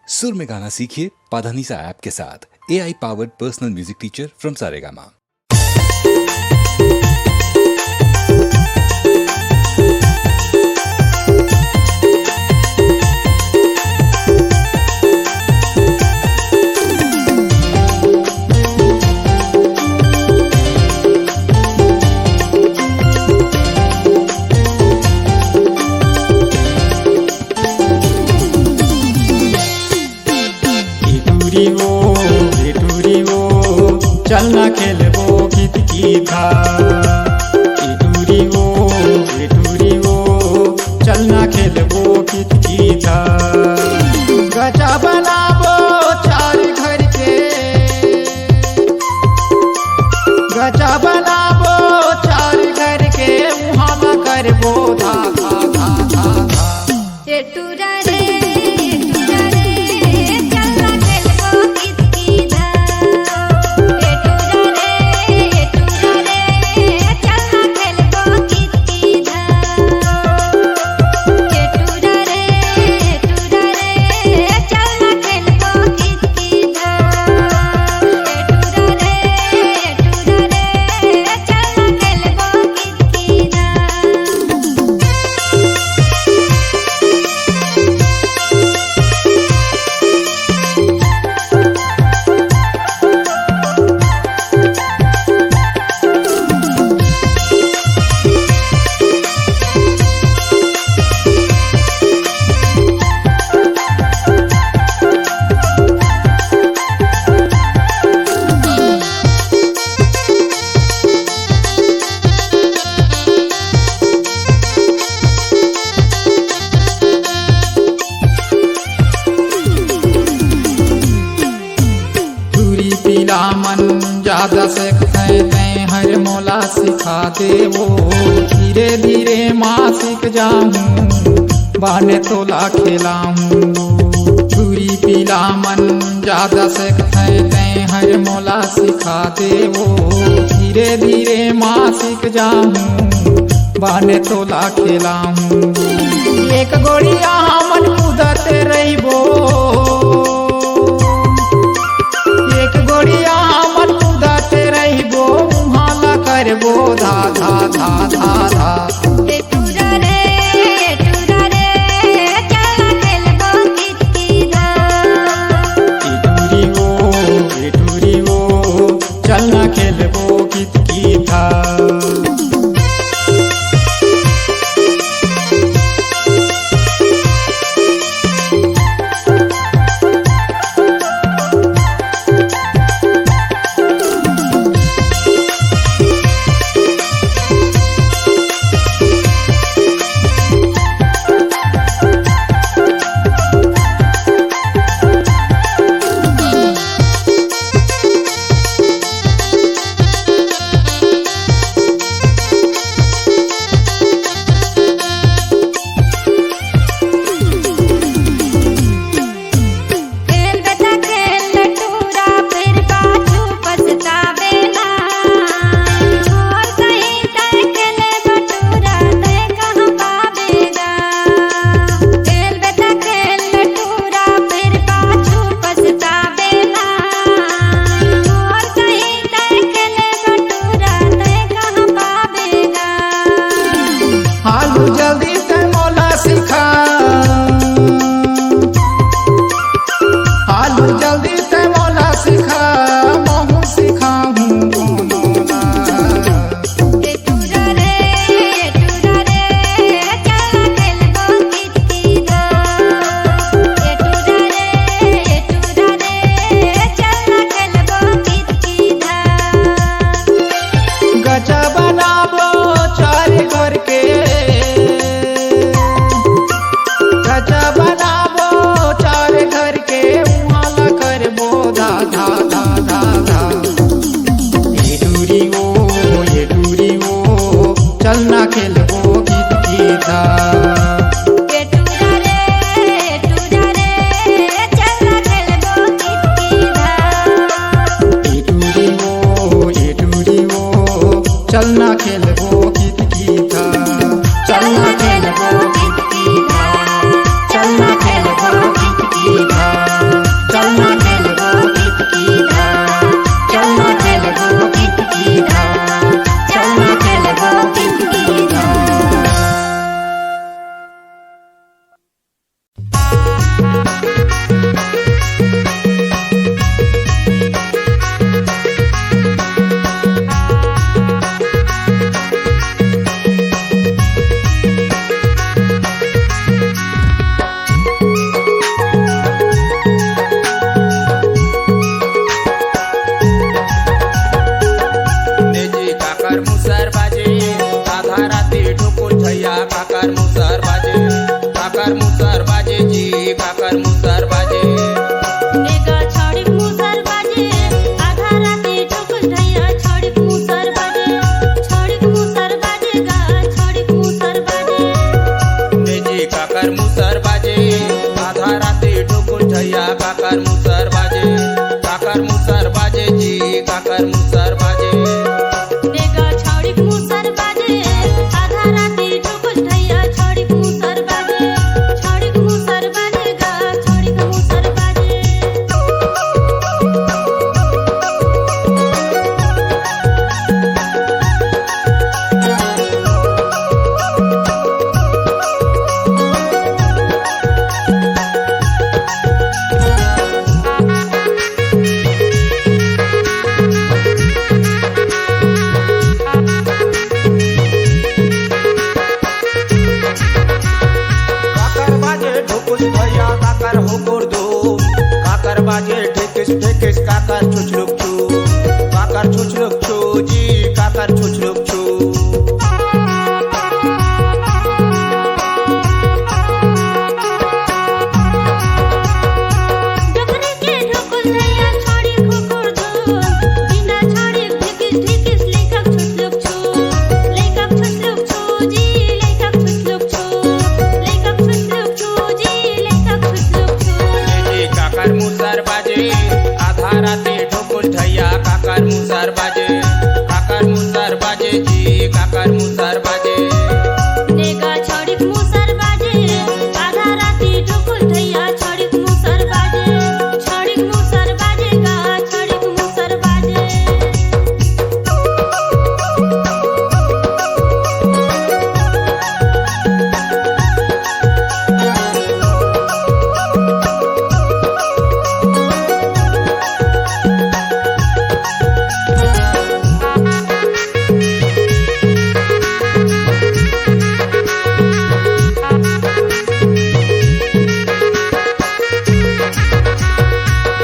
सुर में गाना सीखिए पाधानीसा ऐप के साथ। AI powered personal music teacher from Saregama. चलना खेलबो गीत गीता टूरी वो चलना खेलबो गीत गीता। गजा बनाबो चार घर के, गजा बनाबो चार घर के, वहाँ न करबो धा धा धा धा धा। ये टूरा रे चलना खेलबो गीत गीता। मन ज्यादा सीखते हैं हर मौला सिखा दे वो। धीरे धीरे माँ सीख जाऊँ बाने तोला खिलाऊँ। पूरी पीला मन ज्यादा सीखते हैं हर मौला सिखा दे वो। धीरे धीरे माँ सीख जाऊँ बाने तोला खिलाऊँ। एक गोड़िया मन कूदते रहिबो, एक गोड़िया मन कूदते रहिबो, वहाँ न करबो धा धा धा धा धा। ये टूरा रे चलना खेलबो गीत गीता। टूरी वो चलना खेलबो गीत गीता। जल्दी से मौला सिखा, हालू जल्दी से मौला सिखा, महू सिखाऊं बोलना। ये टूरा रे चलना खेलबो गीत गीता। ये टूरा रे चलना खेलबो गीत गीता। गजा बनाबो चार घर के, गजा बनाबो चार घर के, वहाँ न करबो धा धा धा धा धा। ये टूरी वो चलना खेलबो गीत गीता। ये टूरा रे चलना खेलबो गीत गीता। ये टूरी वो चलना खेलबो गीत गीता। चलना खेलबो गीत गीता, चलना खेलबो गीत गीता। धैया काकर मुसर बाजे जी काकर मुसर बाजे। नेगा छौड़ीक मुसर बाजे आधा राती ढुकुस धैया छौड़ीक मुसर बाजे गा छौड़ीक मुसर बाजे। काकर बाजे ढुकुस धैया काकर हुकुर धूम काकर बाजे ठेकिस ठेकिस काकर छुछलुक छू काकर छुछलुक छू जी काकर छुछलुक छू। डोकरी के ढुकुस धैया छौड़ीक हुकुर धूम बिना छौड़ीक ढिकिस ढिकिस लेखक छुछलुक छू जी लेखक छुछलुक छू जी लेखक छुछलुक छू। जी काकर मुसर बाजे आधा राती ढुकुस धैया काकर मुसर बाजे जी काकर मुसर बाजे। नेगा छौड़ीक मुसर बाजे आधा राती ढुकुस धैया छौड़ीक मुसर बाजे गा छौड़ीक मुसर बाजे।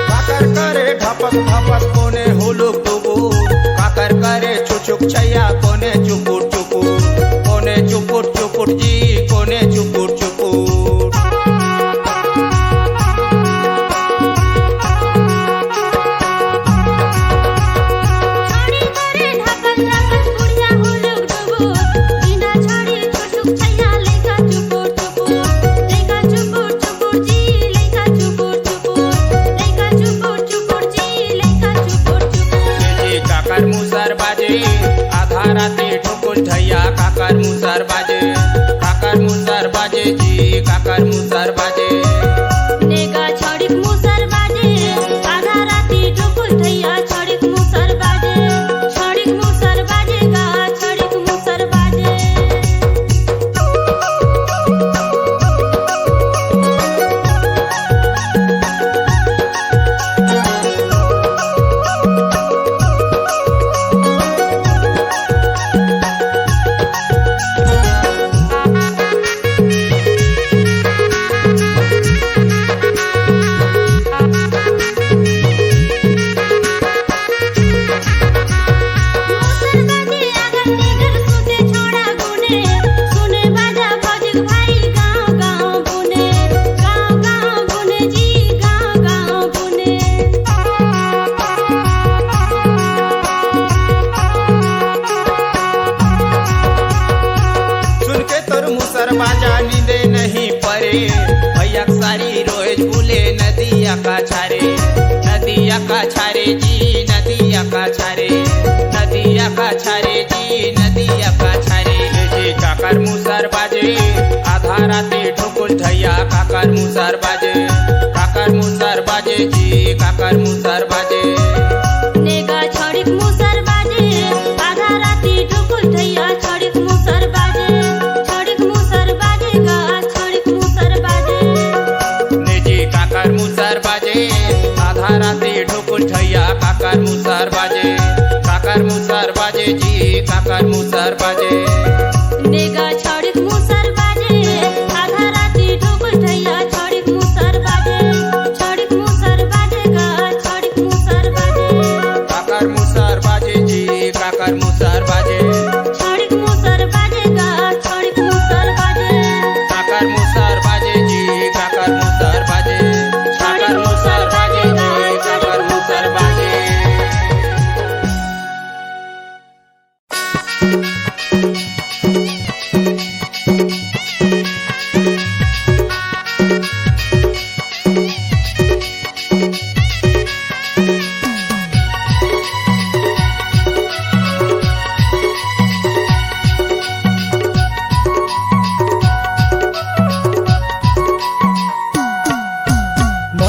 काकर करे ढपक ढपक कोने हुलुक डुबुर काकर करे छुछुक छैया कोने चुपुर चुपुर जी कोने चुपुर चुपुर। छौड़ी करे ढकस ढकस बुढ़िया हुलुक डुबुर बिना छौड़ी छुछुक छैया लेखा चुपुर जी लेखा चुपुर जी लेखा चुपुर। जी काकर मुसर बाजे आधा राती ढुकुस धैया काकर मुसर बाजे जी काकर मुसर बाजे। नेगा छौड़ीक मुसर बाजे आधा राती ढुकुस धैया छौड़ीक मुसर बाजे गा छौड़ीक मुसर बाजे। मुसर बाजे अगर निगर सुते छोड़ा गुने सुने बाजा भौजिक भाई गाँव गाँव बुने जी गाँव बुने। सुन के तोर मुसर बाजा नींदे नहीं परे भैया सारी रोज भूले नदिया का छारे जी नदिया का छारे जी काकर मुसर बाजे आधा राती ढुकुस धैया काकर मुसर बाजे जी काकर मुसर बाजे। नेगा छौड़ीक मुसर बाजे आधा राती ढुकुस धैया छौड़ीक मुसर बाजे गा छौड़ीक मुसर बाजे। जी काकर मुसर बाजे आधा राती ढुकुस धैया काकर मुसर बाजे जी काकर मुसर बाजे। नेगा छौड़ीक मुसर बाजे आधा राती ढुकुस धैया छौड़ीक मुसर बाजे गा छौड़ीक मुसर बाजे। काकर मुसर बाजे जी काकर मुसर बाजे छौड़ीक मुसर बाजे गा छौड़ीक मुसर बाजे। काकर मुसर बाजे जी काकर मुसर बाजे काकर मुसर बाजे जी काकर मुसर बाजे।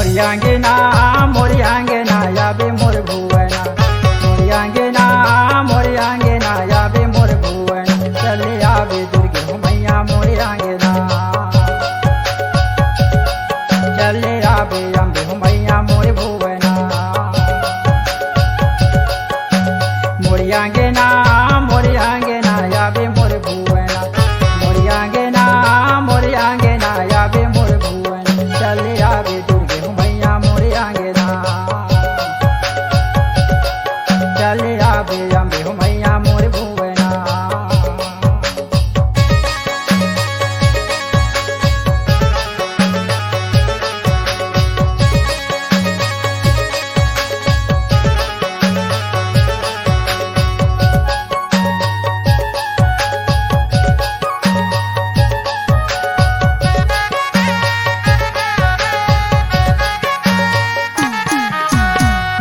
मोरियांगेना मोरियांगेना याबे मोर भुवना मोरियांगेना मोरियांगेना याबे मोर भुवना चले आवे दुर्गे हो मैया मोरियांगेना चले आवे अम्बे हो मैया मोर भुवना मोरियांगेना मोरियांगेना याबे मोर भुवना मोरियांगेना मोरियांगेना याबे मोर भुवना चले आवे दुर्गे हो मैया मोरियांगेना चले आवे अम्बे हो मैया मोर भुवना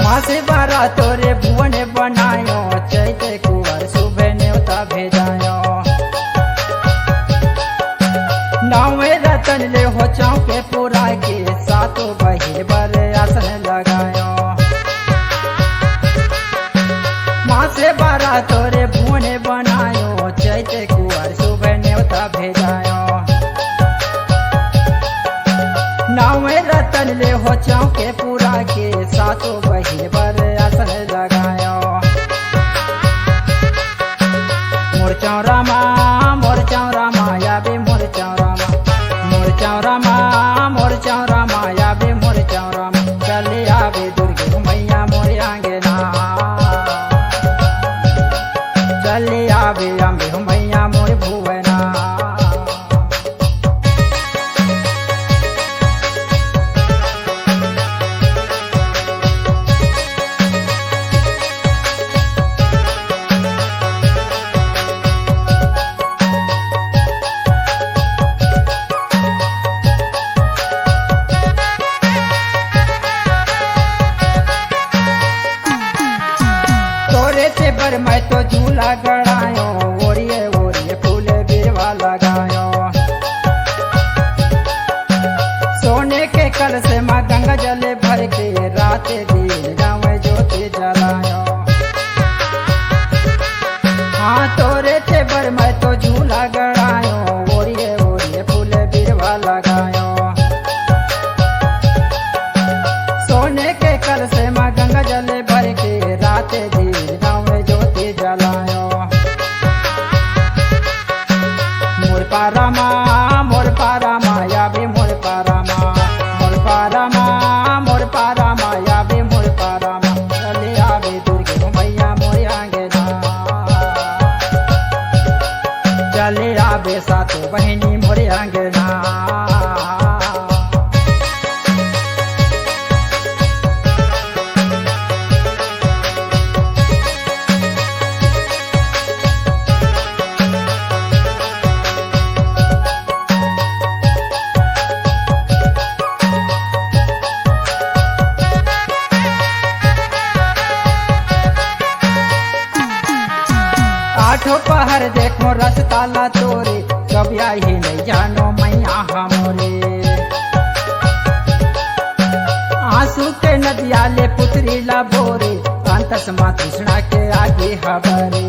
मासे बारा तोरे भुवन बनायो चैते कुंवर सुबह न्योता भेजायो नावे रतन ले हो चौके पुरा के सातों बहिर बर आसन लगायो मासे बारा तोरे भुवन बनायो चैते कुंवर सुबह न्योता भेजायो नावे रतन ले हो चौके पूरा के सातों बहिन पर आसन लगायो मोर चौरामा याबे मोर चौरामा मोर चौरामा मोर चौरामा याबे मोर चौरामा चले आवे दुर्गे हो मैया मोर आंगना चले आवे अम्बे हो मैया मोर भुवना तोरे से बर मैं तो झूला गड़ायो ओरिए ओरिए फूल बिरवा लगायो सोने के कल से माँ गंगा जल भर के रात दिन गाँव ज्योति जलायो हाँ तोरे से बर मैं तो झूला गड़ायो ओरिए ओरिए फूल बिरवा लगायो सोने के कल से माँ गंगा जल भर के रात दिन गाँव ज्योति जलायो मोर पारामा याबे मोर पारामा याबे मोर पारामा चले आवे दुर्गे हो मैया मोर आंगना चले आवे सातों बहिनी मोर आंगना आठों पहर देखो रसताला तोरे कभी आई नहीं जानो मैया हमरे आंसू के नदिया ले पुत्री ला बोरे अंतस माँ तृष्णा के आगे हबरे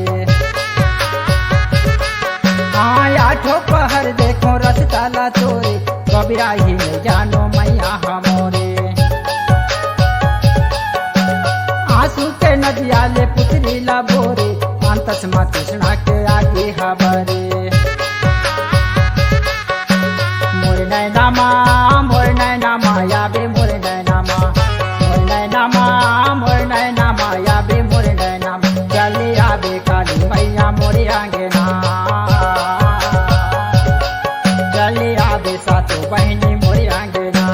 हाँ आठों पहर देखो रसताला तोरे कभी आई नहीं जानो मैया हमरे आंसू के नदिया ले पुत्री ला बोरे अंतस माँ तृष्णा के आगे हबरे मोर नैनामा याबे मोर नैनामा याबे मोर नैनामा चले आवे काली मैया मोर आंगना चले आवे सातों बहिनी मोर आंगना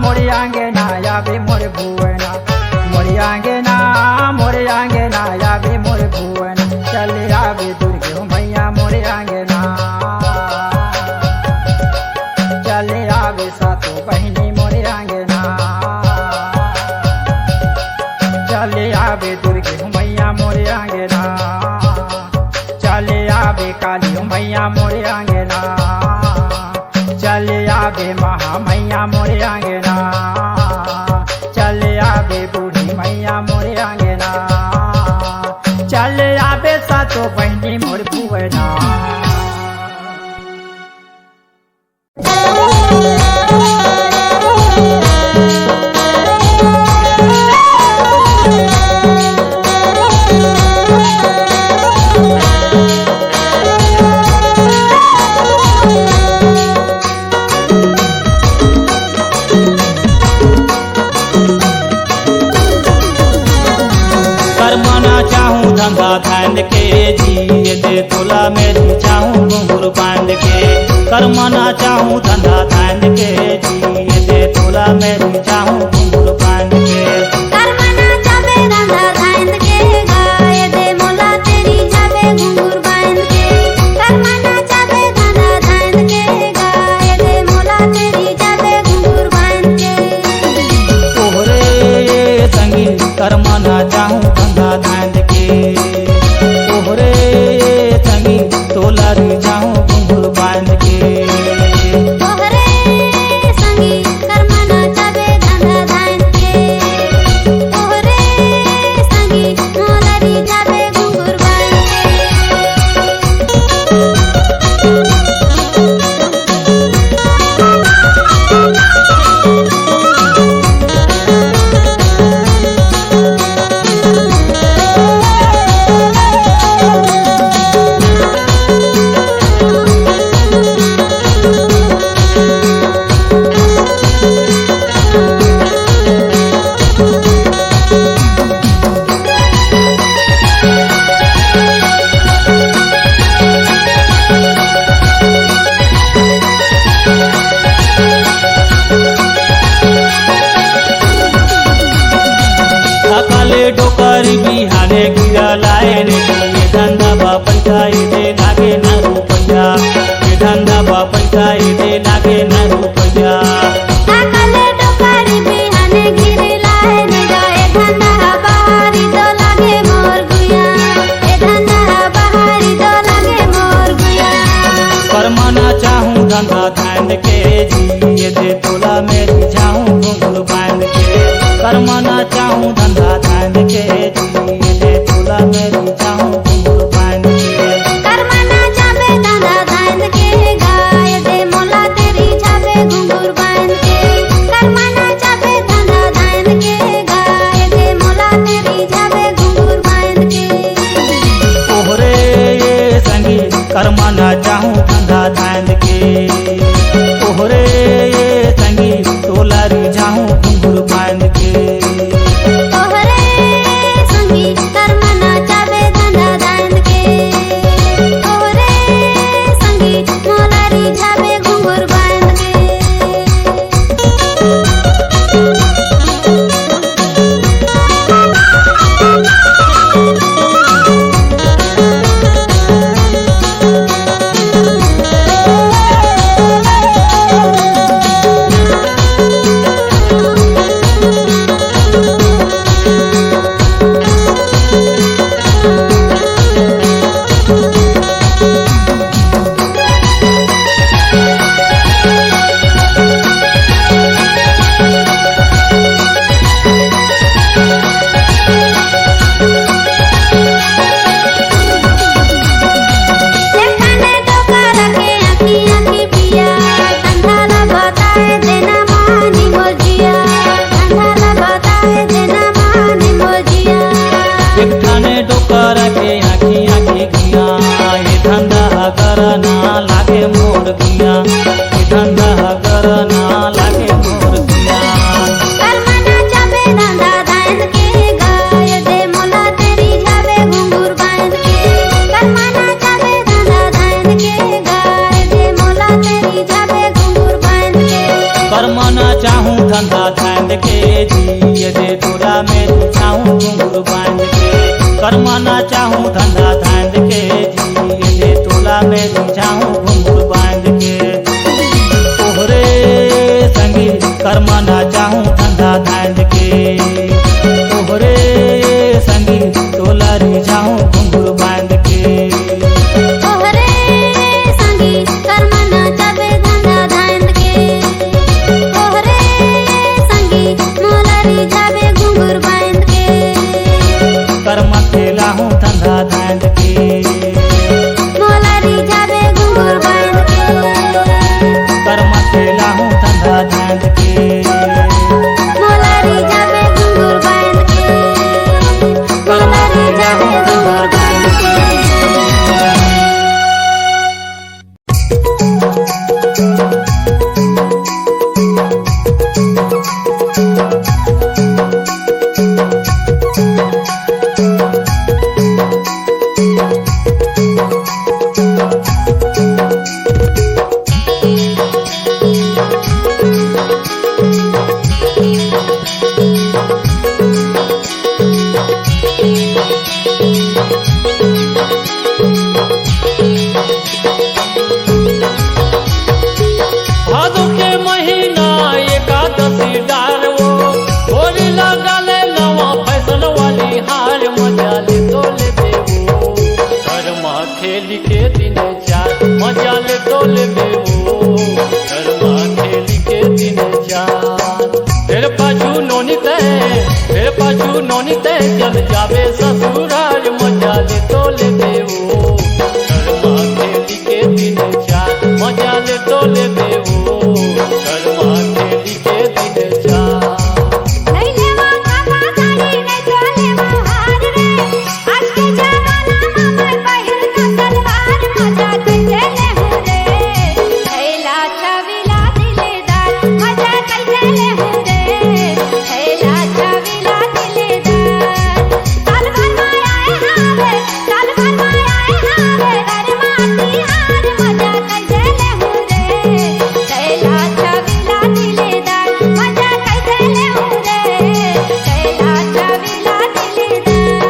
मोर आंगना याबे मोर भुवना मोर आंगना याबे मोर भुवना चले आवे दुर्गे हो मैया मोर आंगना चले आवे सातों बहिनी मोर आंगना चले आवे दुर्गे हो मैया मोर आंगना चले आवे काली हो मैया मोर आंगना करमना चाहूँ धंधा धांध के जी दे तोला में चाहूँ घुंघरू बांध के करमना जाबे धंधा धांध के गाय दे मोला तेरी जाबे घुंघरू बांध के करमना जाबे धंधा धांध के गाय दे मोला तेरी जाबे घुंघरू बांध के तोहरे संगी करमना चाहूँ धंधा धांध के तोहरे संगी तोला री चाहूँ घुंघरू बांध के तोहरे संगी करमना जाबे धंधा धांध के तोहरे संगी मोला री जाबे घुंघरू बांध थकाले डोकरी बिहाने गिरा लाए ने ये धंधा बा पैसा दे लागे न रुपया ये धंधा बा पैसा दे लागे न रुपया ताकले डोकारी बिहाने गिरे लाए ने जाए धंधा बहारी तो लागे मोर गुया ए धंधा बहारी तो लागे मोर गुया करमना चाहूँ धंधा धांध के जी ये दे तोला में रिझाऊँ घुंघरू बांध के करमना चाहूँ धंधा धांध के जी ये दे तोला में रिझाऊँ घुंघरू बांध के करमना जाबे धंधा धांध के गाय दे मोला तेरी जाबे घुंघरू बांध के करमना जाबे धंधा धांध के गाय दे मोला तेरी जाबे घुंघरू बांध के तोहरे संगी करमना चाहूँ धंधा धांध के तोहरे संगी तोला रिझाऊँ घुंघरू बांध के तोहरे संगी करमना जाबे धंधा धांध के तोहरे संगी मोला री जाबे घुंघरू बांध के जेठाने डोकरा के आँखी आँखी पिया धंधा ला बताए देना मानी मोजिया धंधा ला बताए देना मानी मोजिया एक ठाने डोकरा के आँखी आँखी गिया ये धंधा करना लागे मोर गिया ये धंधा करना लागे मोर गिया करमना जाबे धंधा धांध के गाय दे मोला तेरी जाबे घुंघरू बांध के करमना जाबे धंधा धांध के गाय दे मोला तेरी जाबे घुंघरू बांध के करमना चाहूँ धंधा धांध के जी ये दे तोरा में चाहूँ घुंघरू बांध के करमना चाहूँ धंधा धांध के जी ये दे तोला में चाहूँ घुंघरू बांध के तोहरे संगी करमना चाहूँ धंधा धांध के तोहरे संगी तोला रिझाऊँ घुंघरू बांध के तोहरे संगी करमना जाबे धंधा धांध के तोहरे संगी मोला री जाबे घुंघरू बांध के कर्म खेला हूँ धंधा धांध के मोला री जाबे घुंघरू बांध के कर्म खेला हूँ धंधा धांध के मोला री मजा ले तो ले बेवो कर्मा खेली के दिन चार फिर पाछू नोनी ते चल जावे ससुराल मजा ले तो ले बेवो कर्मा खेली के दिन चार मजा ले तो ले बेवो कर्मा खेली के दिन चार नहीं लेवा खामा साड़ी नहीं चलेवा हार रे आज के जमाना में मैं पहिर ना सलवार मजा कैसे ले हूँ रे थैला छविला दिलेदार मजा कैसे ले हूँ रे थैला छविला दिलेदार साल भर माया हावे साल भर माया हावे गरमाती हार मजा कैसे ले हूँ रे थैला छविला दिलेदार मजा कैसे ले हूँ रे थैला छविला दिलेदार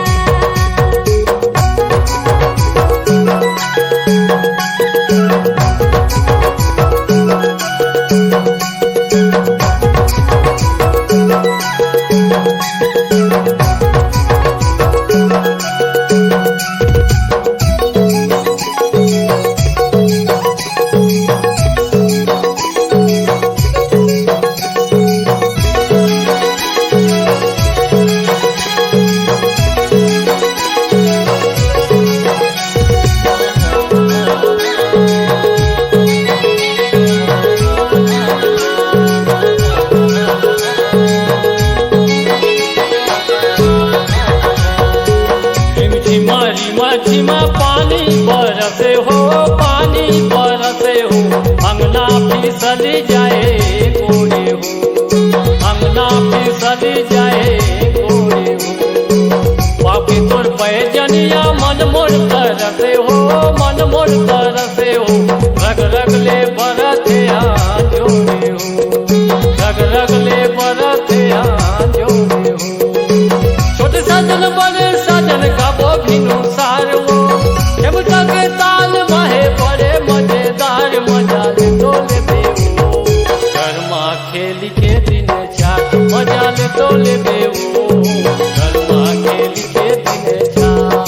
झिमा पानी बरसे हो अंगना फिसल जाए गोरे हो अंगना फिसल जाए गोरे हो पापी तोर पैजनिया मन मोर तरसे हो रग रग ले बरते जोरे हो रग ले बरते जोरे हो छोटे सजन बड़े सजन कबो भिनु सार वो हेमका के ताल माहे बड़े मजेदार मजा ले तो ले बेवो कर्मा खेली के दिन चार मजा ले तो ले बेवो कर्मा खेली के दिन चार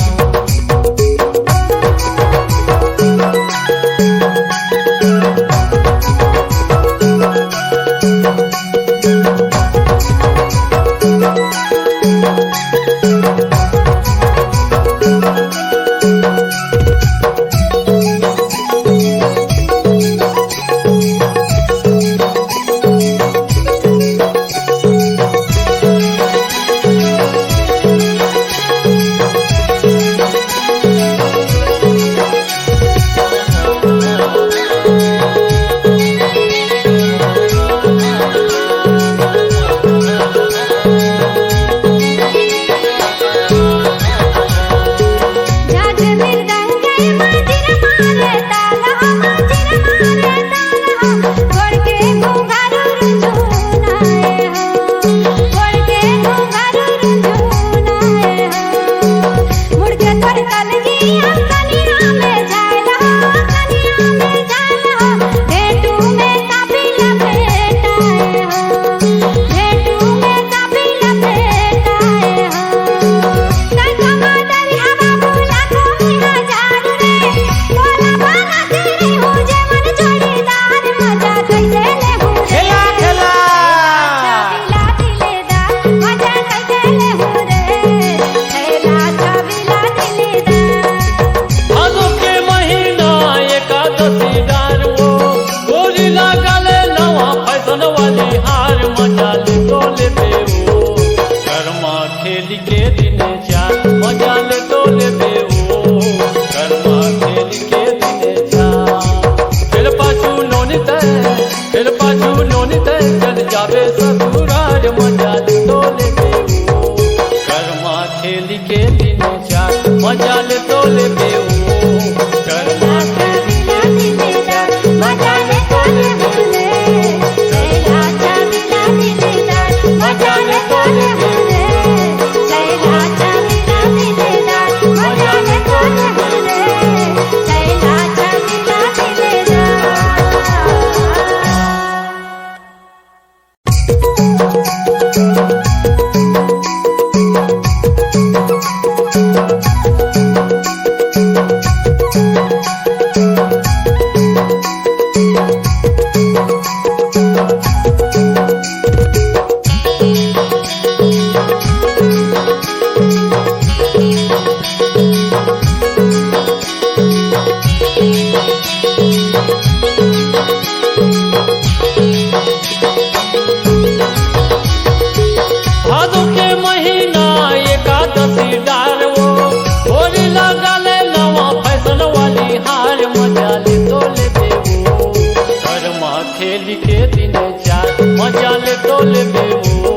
खेली के दिन चार मजा ले तो ले बेबो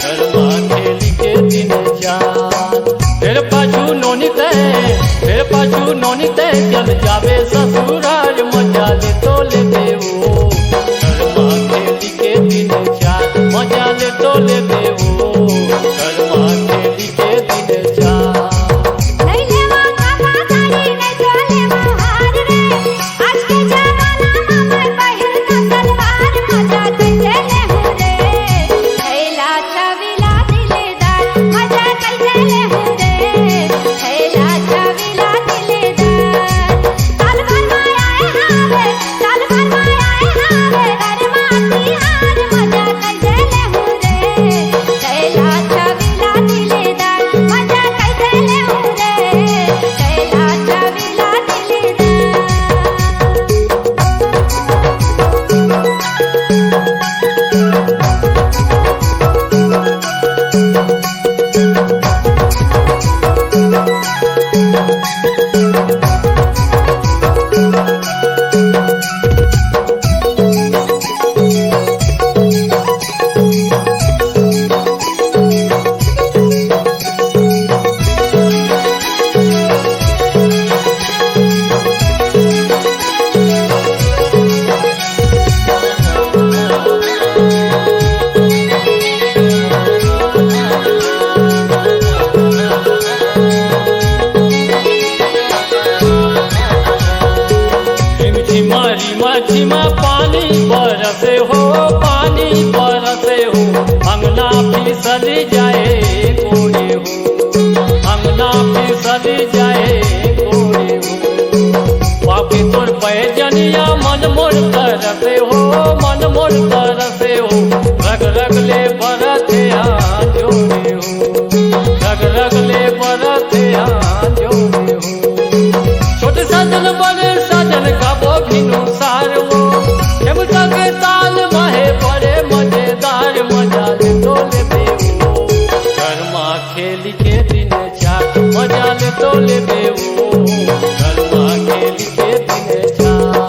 कर्मा खेली के दिन चार फिर पाछू नोनी ते चल जावे ससुराल मजा ले तो ले बेबो कर्मा खेली के दिन चार मजा ले तो ले बेबो कर्मा खेली के दिन चार नहीं लेवा काका साड़ी नहीं तो लेवा हार रे आज के जमाना में मैं पहिर ना सलवार मजा कैसे ले हूँ रे थैला छविला दिलेदार मजा कैसे ले हूँ रे थैला छविला दिलेदार साल भर में आए हावे घर माती हार मजा कैसे ले हूँ रे थैला छविला दिलेदार मजा कैसे ले हूँ रे थैला छविला दिलेदार झिमा पानी बरसे हो अंगना फिसल जाए कोड़े हो अंगना फिसल जाए कोड़े हो पापी तोर पैजनिया मन मोर तरसे हो रग रग ले बरथे जोड़े हो रग ले बरथे जोड़े हो छोटे सजन बड़े सजन का वो भिनु सार वो खेमका के ताल माहे बड़े मजेदार मजा ले तो ले बेबो कर्मा खेली के दिन चार मजा ले तो ले बेबो कर्मा खेली के दिन चार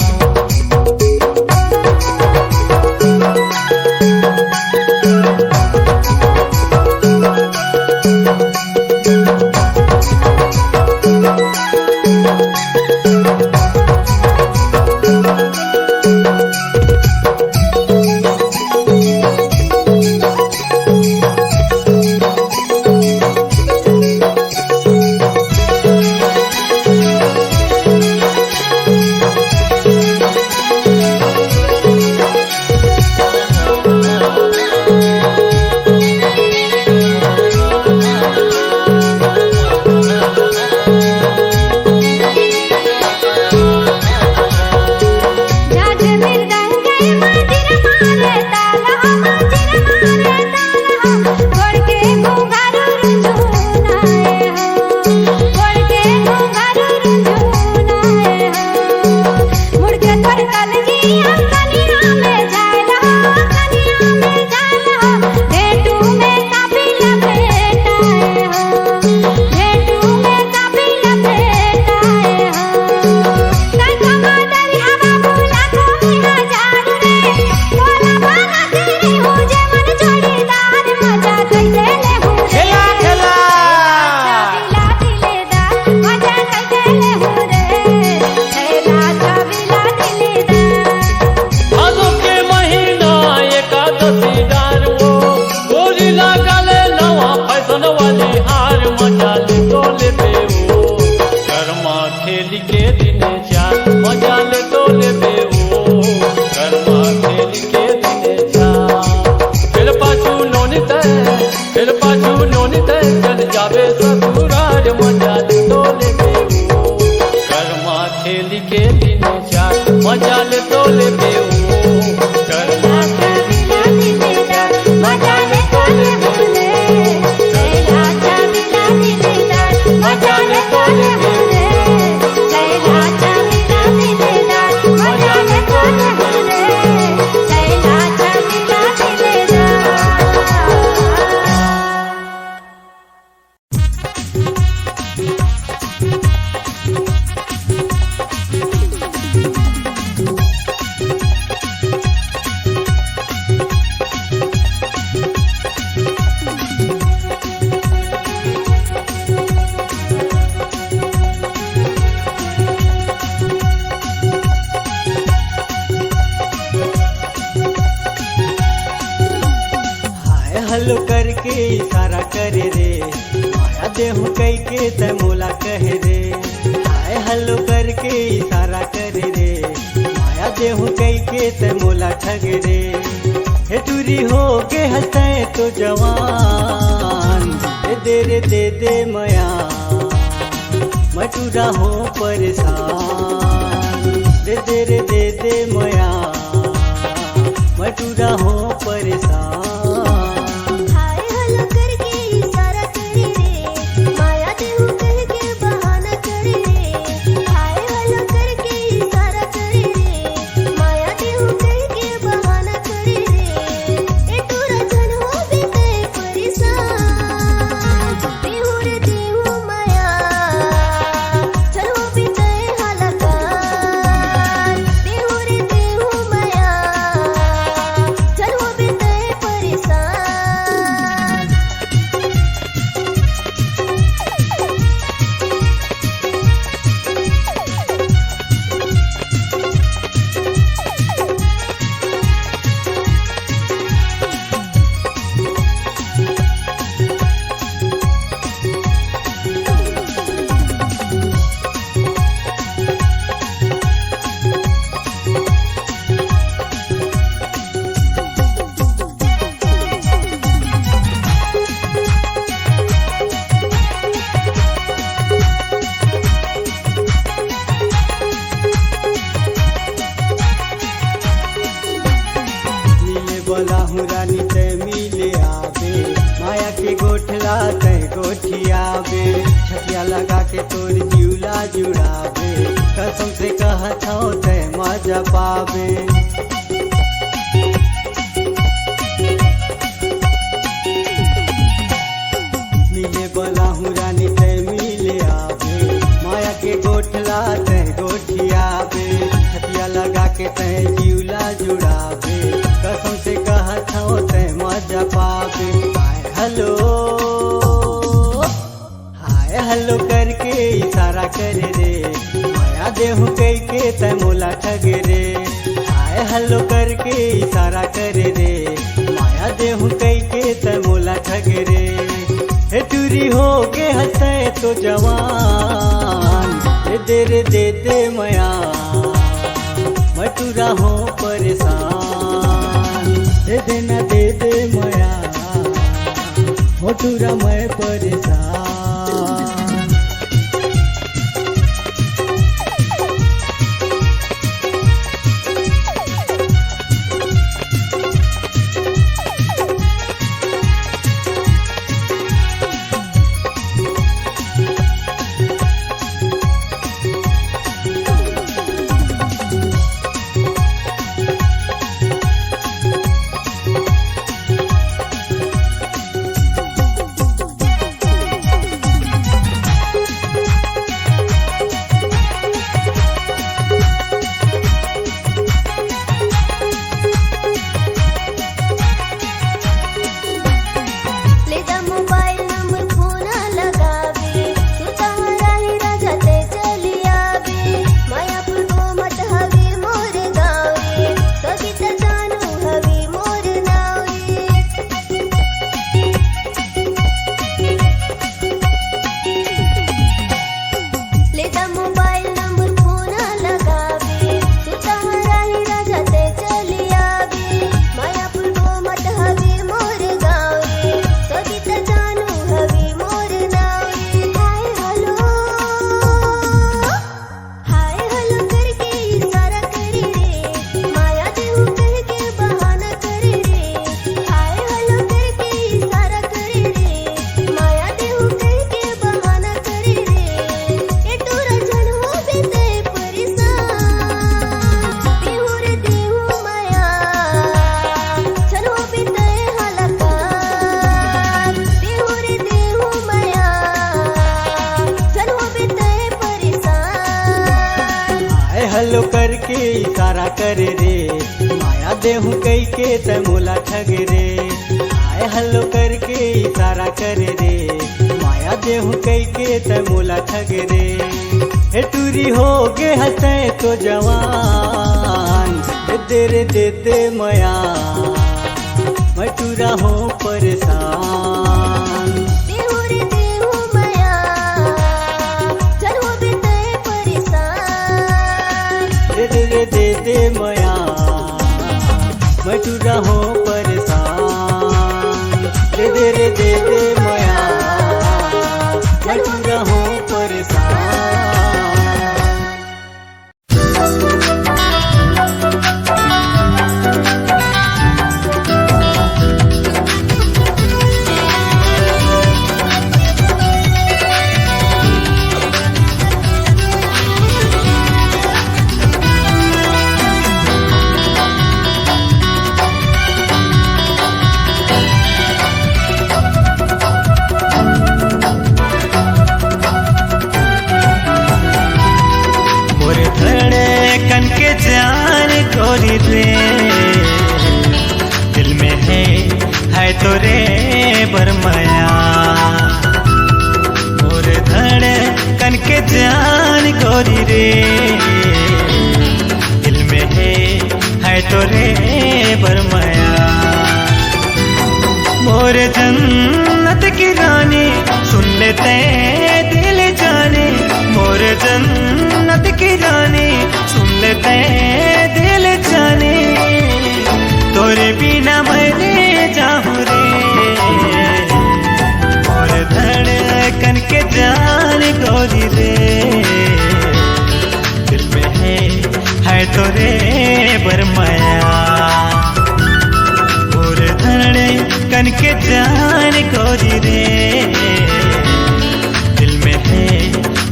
हल्लो करके इशारा करे रे माया देहु कई के तै मोला कहे रे हाय हल्लो करके इशारा करे रे माया देहु कई के तै मोला ठगे रे हे टूरी हो के हंसते तो जवान दे दे मया मैं टूरा हो परेशान दे दे मया मैं टूरा हो परेशान हाय हलो करके इशारा करे रे माया देहु कह के बहाना करे रे हाय हलो करके इशारा करे रे माया देहु कह के बहाना करे रे ए टूरा जन हो बीते परेशान देहु रे देहु माया जन हो बीते हलकान देहु रे देहु माया जन हो बीते परेशान मिले बोला हूँ रानी ते मिले आवे माया के गोठला ते गोठियावे छतिया लगा के तोर जिउला जुड़ावे कसम से कहत हूँ ते मजा पावे मिले बोला हूँ रानी ते मिले आवे माया के गोठला ते गोठियावे छतिया लगा के ते जिउला जुड़ावे कसम से कहत हूँ ते मजा पावे हाय हल्लो करके इशारा करे रे माया देहु कई के ते मोला ठगे रे हाय हल्लो करके इशारा करे रे माया देहु कई के ते मोला ठगे रे हे टूरी हो के हंसे तो जवान दे दे मया मैं टूरा हो परेशान दे दे मया हो टूरा मैं परेशान हल्लो करके इशारा करे रे माया देहु कई के ते मोला ठगे रे आए हल्लो करके इशारा करे रे माया देहु कई के ते मोला ठगे रे हे टूरी हो गे हंसे तो जवान दे रे दे दे मया मैं तू रहो परेशान। देहु रे देहु माया चढ़ो बिते परेशान। दे दे रे दे दे मया मैं तू रहो परेशान। दे दे रे दे दे मया मैं तू रहो परेशान। के जान गोरी रे दिल में है तो रे बरमाया। और धड़कन के जान गोरी रे दिल में है तो रे बरमाया। मोर जन्नत की रानी सुन लेते दिल जाने। मोर जन्नत की रानी सुन लेते दिल जाने। तोरे बिना मैंने जाऊं रे। और धड़कन के जान गोरी रे दिल में है तो रे बरमाया। और धड़कन के जान गोरी रे दिल में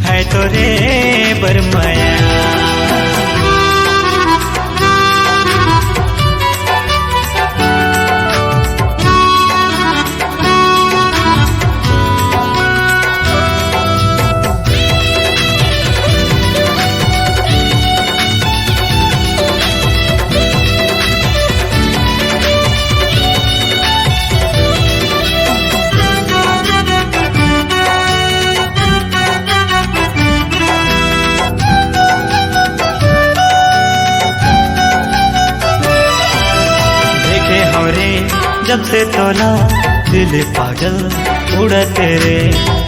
है तो रे बरमाया। जब से तोला दिल पागल उड़ा तेरे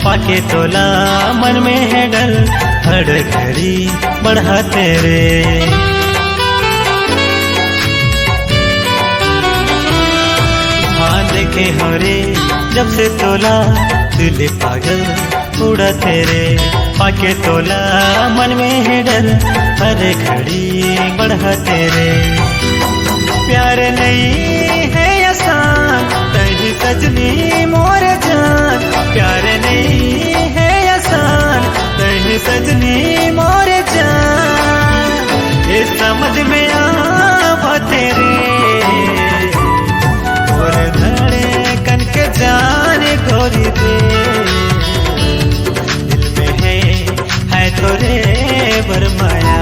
पाके तोला मन में है डर हर घड़ी बढ़ा तेरे। हाँ देखे हो रे जब से तोला दिल पागल उड़ा तेरे पाके तोला मन में है डर हर घड़ी बढ़ा तेरे। प्यार नहीं है आसान तेरी सजनी मोर जान। प्यार नहीं है आसान तेरी सजनी मोर जान। ये समझ में आवा तेरे। और धड़कन के जान गोरी रे दिल में है तो रे बरमाया।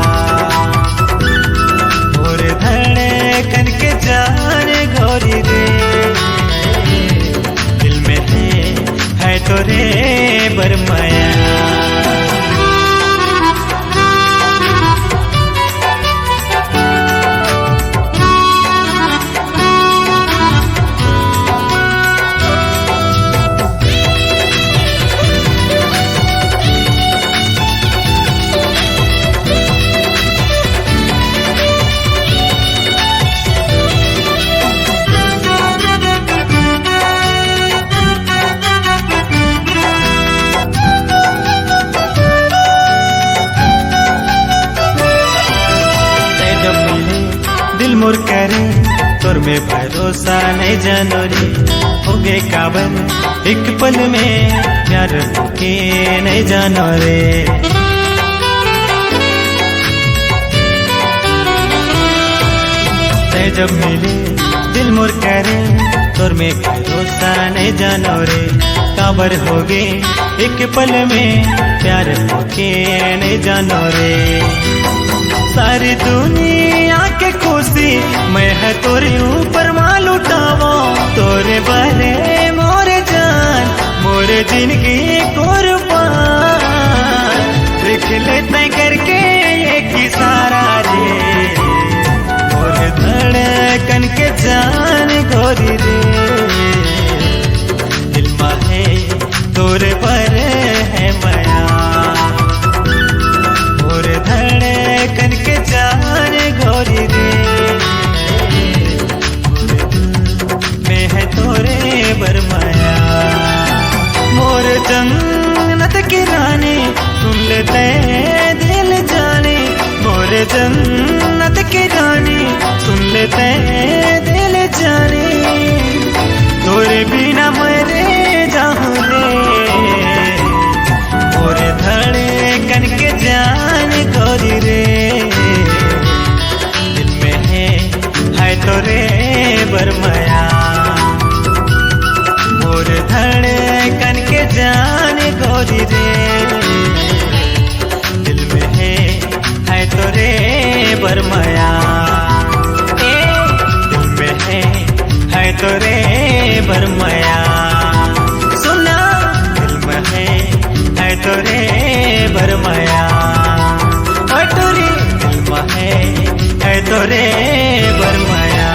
और धड़कन के जान गोरी रे दिल में है तो रे बरमाया। मोर करे तोर में भरोसा नहीं जानो रे। हो गए काबर एक पल में प्यार के नहीं जानो रे। ते जब मिले दिल मोर करे तोर में भरोसा नहीं जानो रे। काबर हो गए एक पल में प्यार के नहीं जानो रे। सारी दुनिया के खुशी मैं है तोरे ऊपर माल उठावा। तोरे बने मोरे जान मोरे जिंदगी कुर्बान। देख लेते करके एक इशारा रे। और धड़कन के जान गोरी रे तोरे भरमाया सुना दिल में है तोरे भरमाया और तोरे दिल में है तोरे भरमाया।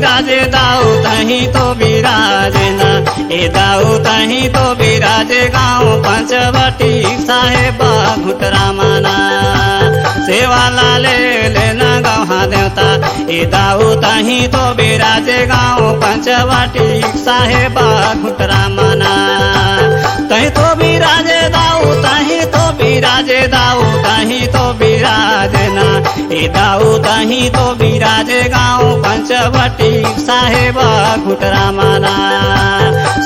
बिराजे दाऊ तही तो बिराजे ना, ए दाऊ तही तो बिराजे गाँव पंचवटी साहेबा घुटरा माना। सेवाला ले लेना गौहा देवता, ए दाऊ तही तो बिराजे गाँव पंचवटी साहेबा घुटरा माना। तही तो बिराजे दाऊ तही तो बिराजे दाऊ तही तो बिराजे ना, ए दाऊ तही तो बिराजे गाँव पंचवटी साहेबा घुटरा माना।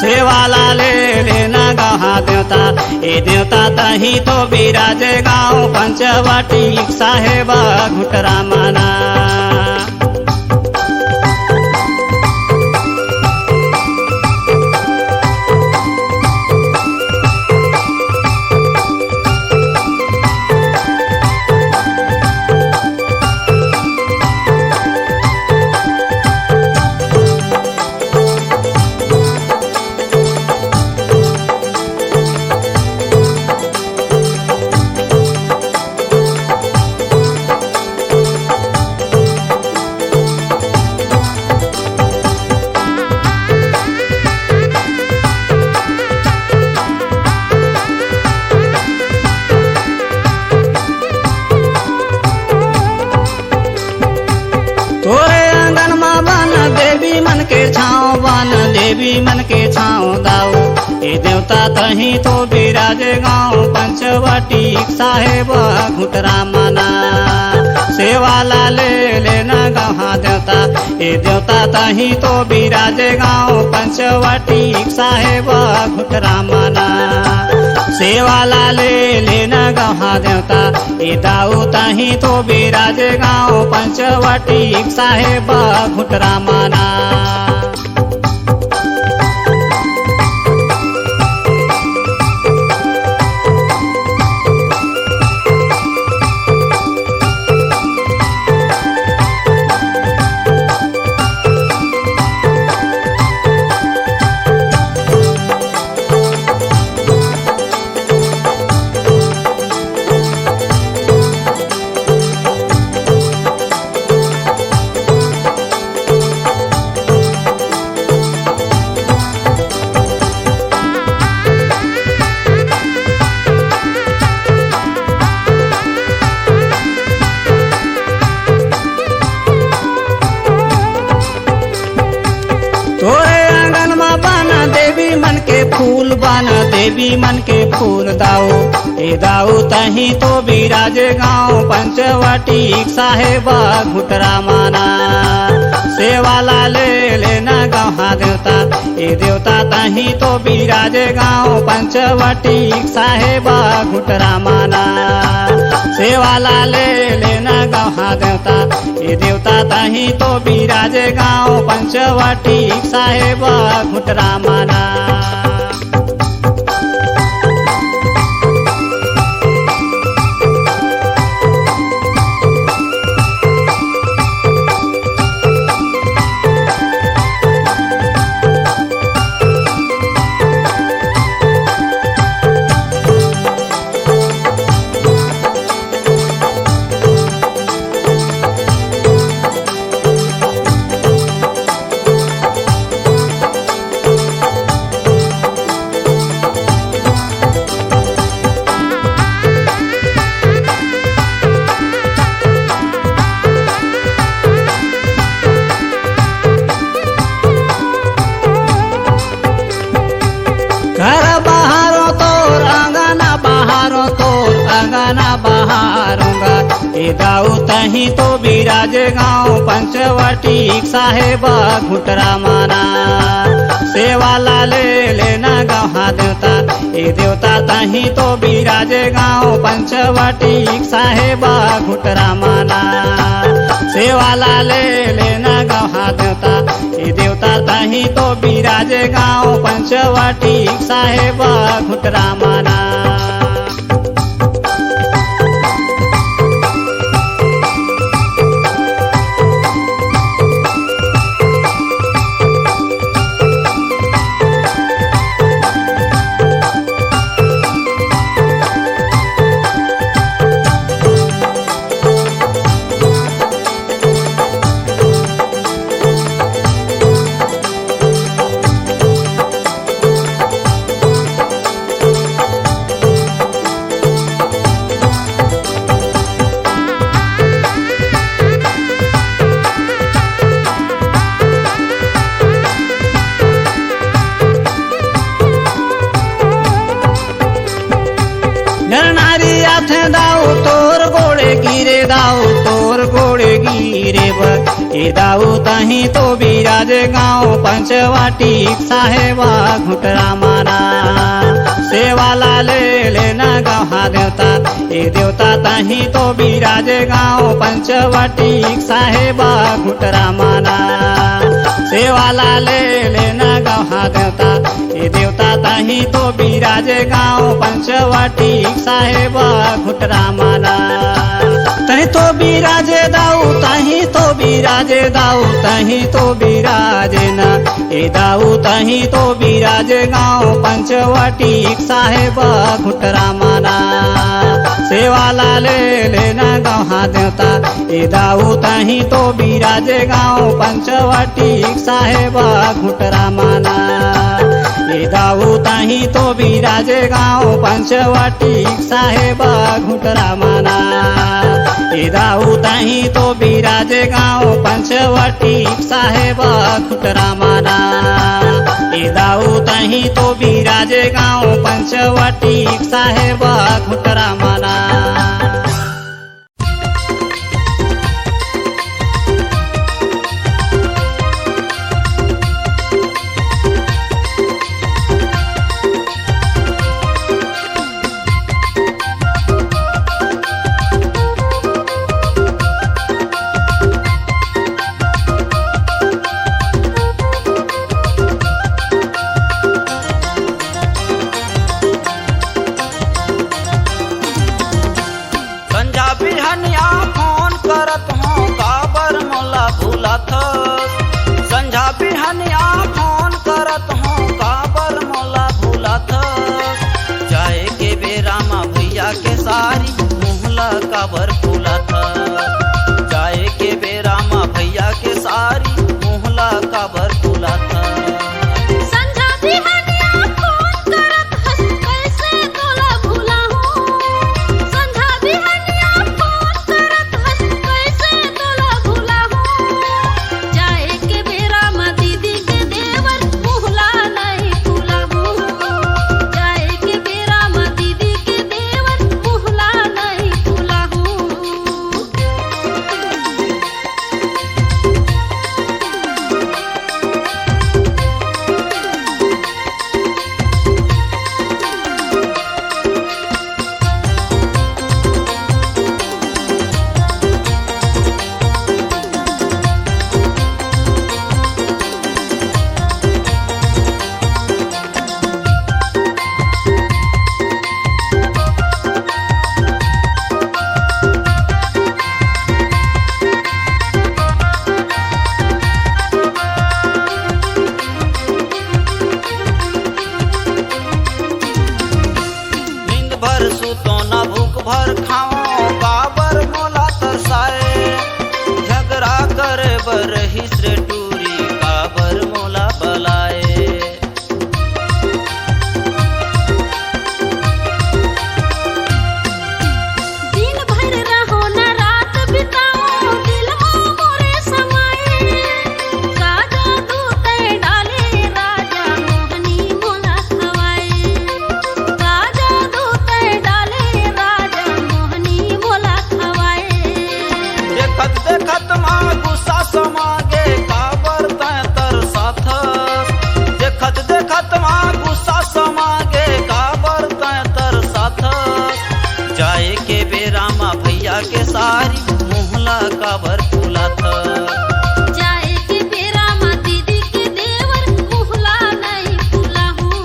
सेवाला ले लेना गौहा देवता, ए देवता तही तो बिराजे गाँव पंचवटी साहेबा घुटरा माना। तोरे आंगन में बन देवी मन के छाँव, बन देवी मन के छाँव दाऊ, ए देवता तही तो बिराजे गाँव पंचवटी साहेब घुटरा माना। सेवाला ले लेना गौहा देवता, ए देवता तही तो बिराजे गाँव पंचवटी साहेब घुटरा माना। सेवाला ले लेना गौहा देवता, ए दाऊ तही तो बिराजे गाँव पंचवटी साहेब घुटरा माना। तोरे आंगन में बन देवी मन के फूल, बन देवी मन के फूल दाऊ, ए दाऊ तही तो बिराजे गाँव पंचवटी साहेबा घुटरा माना। सेवाला ले लेना गौहा देवता, ए देवता तही तो बिराजे गाँव पंचवटी साहेबा घुटरा माना। सेवाला ले लेना गौहा देवता, ए देवता तही तो बिराजे गाँव पंचवटी साहेबा घुटरा माना। घर बहारो तोर अंगना बहारो तोर अंगना बहारूंगा, ए दाऊ तही तो बिराजे गाँव पंचवटी साहेबा घुटरा माना। सेवाला ले लेना गौहा देवता, ए देवता तही तो बिराजे गाँव पंचवटी साहेबा घुटरा माना। सेवाला ले लेना गौहा देवता, ए देवता तही तो बिराजे गाँव पंचवटी साहेबा घुटरा माना। तहीं तो बिराजे गाँव पंचवटी साहेबा घुटरा माना सेवा लाले लेना गाँव देवता ए देवता तहीं तो बिराजे गाँव पंचवटी साहेबा घुटरा माना सेवा लाले लेना गाँव देवता ए देवता तहीं तो बिराजे गाँव पंचवटी साहेबा घुटरा माना तहीं तो बिराजे दाऊ तहीं तो बिराजे दाऊ तहीं तो बिराजे ना ए दाऊ तहीं तो बिराजे गाँव पंचवटी साहेबा घुटरा माना सेवा लाले लेना गाँव देवता ए दाऊ तहीं तो बिराजे गाँव पंचवटी साहेबा घुटरा माना ए दाऊ तहीं तो बिराजे गाँव पंचवटी साहेबा घुटरा माना ए दाऊ तहीं तो बिराजे गाँव पंचवटी साहेबा घुटरा माना ए दाऊ तहीं तो बिराजे गाँव पंचवटी साहेबा घुटरा माना। संझा बिहनिया फोन करत हूँ काबर मोला भूलत जाए के बेरा मा भैया के सारी मुहला काबर फूलत जाए के बेरा मा भैया के सारी मुहला काबर फूलत भर खाओ काबर मोला तरसाए झगड़ा करे बर हिसरे टूरी काबर मोला बलाए दिन भर रहो न रात बिताओ दिल मोरे समाए का जादू तय डाले राजा मोहनी मोला खवाए का जादू तय डाले राजा मोहनी मोला खवाए देखत देखत माँ गुस्सा समागे काबर तय तरसत देखत देखत माँ गुस्सा समागे काबर तय तरसत जाए के बेरा माँ भैया के सारी मुहला काबर फूलत जाए के बेरा मा दीदी के देवर मुहला नहीं फूला हूँ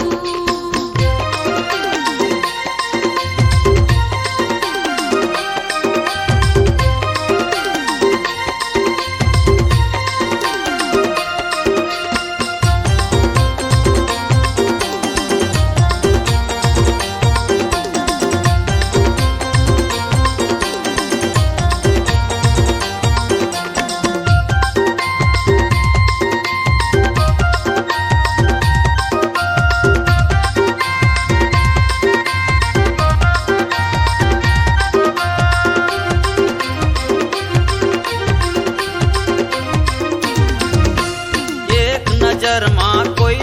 एक नजर माँ कोई